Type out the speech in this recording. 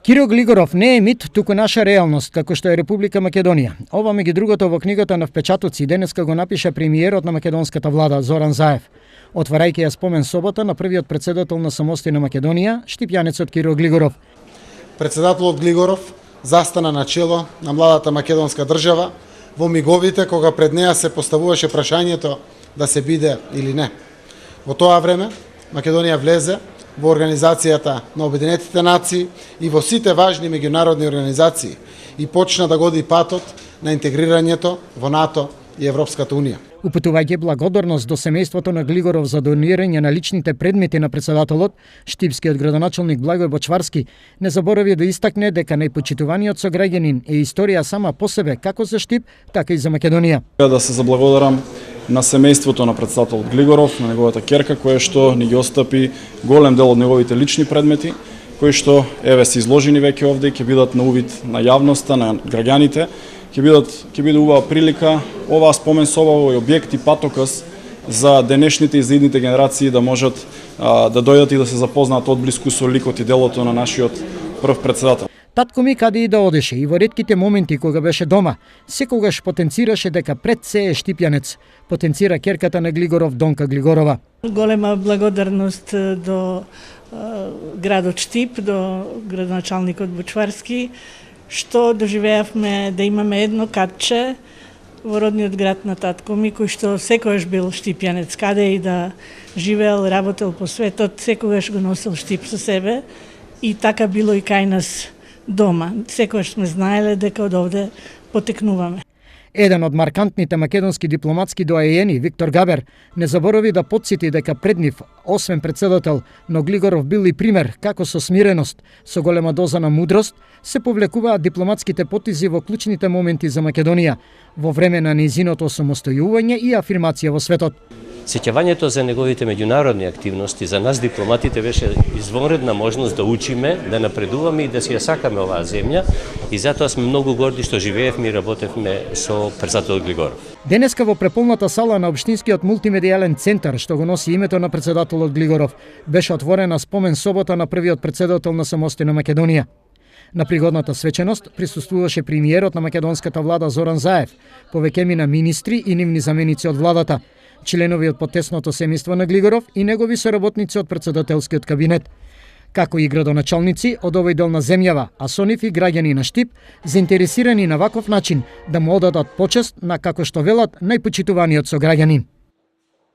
Киро Глигоров не е мит, туку наша реалност, како што е Република Македонија. Ова меѓу другото во книгата на впечатоци денеска го напиша премиерот на македонската влада Зоран Заев, отварајќи ја спомен собота на првиот председател на Самостојна Македонија, штипјанецот Киро Глигоров. Председателот Глигоров застана на чело на младата македонска држава во миговите кога пред неа се поставуваше прашањето да се биде или не. Во тоа време Македонија влезе во Организацијата на Обединетите нации и во сите важни меѓународни организации и почна да годи патот на интегрирањето во НАТО и Европската Унија. Упатувајќи благодарност до семејството на Глигоров за донирање на личните предмети на председателот, штипскиот градоначалник Благој Бочварски не заборави да истакне дека најпочитуваниот сограѓанин е историја сама по себе како за Штип, така и за Македонија. Да се заблагодарам на семејството на председателот Глигоров, на неговата ќерка, која што ни ги остапи голем дел од неговите лични предмети, кои што еве се изложени веќе овде и ќе бидат на увид на јавноста, на граѓаните. Ќе биде убава прилика оваа спомен соба овој објект и патоказ за денешните и за идните генерации да можат да дојдат и да се запознаат одблиску со ликот и делото на нашиот прв председател. Татко ми каде и да одеше и во ретките моменти кога беше дома, секогаш потенцираше дека пред се е штипјанец, потенцира ќерката на Глигоров Донка Глигорова. Голема благодарност до градот Штип, до градоначалникот Бочварски, што доживеавме да имаме едно катче во родниот град на татко ми, кој што секогаш бил штипјанец, каде и да живеел, работел по светот, секогаш го носил Штип со себе и така било и кај нас дома. Секогаш сме знаеле дека од овде потекнуваме. Еден од маркантните македонски дипломатски доајени, Виктор Габер, не заборави да потсети дека пред нив, освен председател, но Глигоров бил и пример како со смиреност, со голема доза на мудрост, се повлекуваат дипломатските потизи во клучните моменти за Македонија, во време на нејзиното самостојување и афирмација во светот. Сеќавањето за неговите меѓународни активности за нас дипломатите беше извонредна можност да учиме, да напредуваме и да си ја сакаме оваа земја и затоа сме многу горди што живеевме и работевме со председателот Глигоров. Денеска во преполната сала на Општинскиот мултимедијален центар што го носи името на председателот Глигоров беше отворена спомен собота на првиот председател на Самостојна Македонија. На пригодната свеченост присуствуваше премиерот на македонската влада Зоран Заев, повеќе на министри и нивни заменици од владата, членови од потесното семејство на Глигоров и негови соработници од председателскиот кабинет, како и градоначалници од овој дел на земјава, а со нив и граѓани на Штип, заинтересирани на ваков начин да му одадат почест на, како што велат, најпочитуваниот сограѓанин.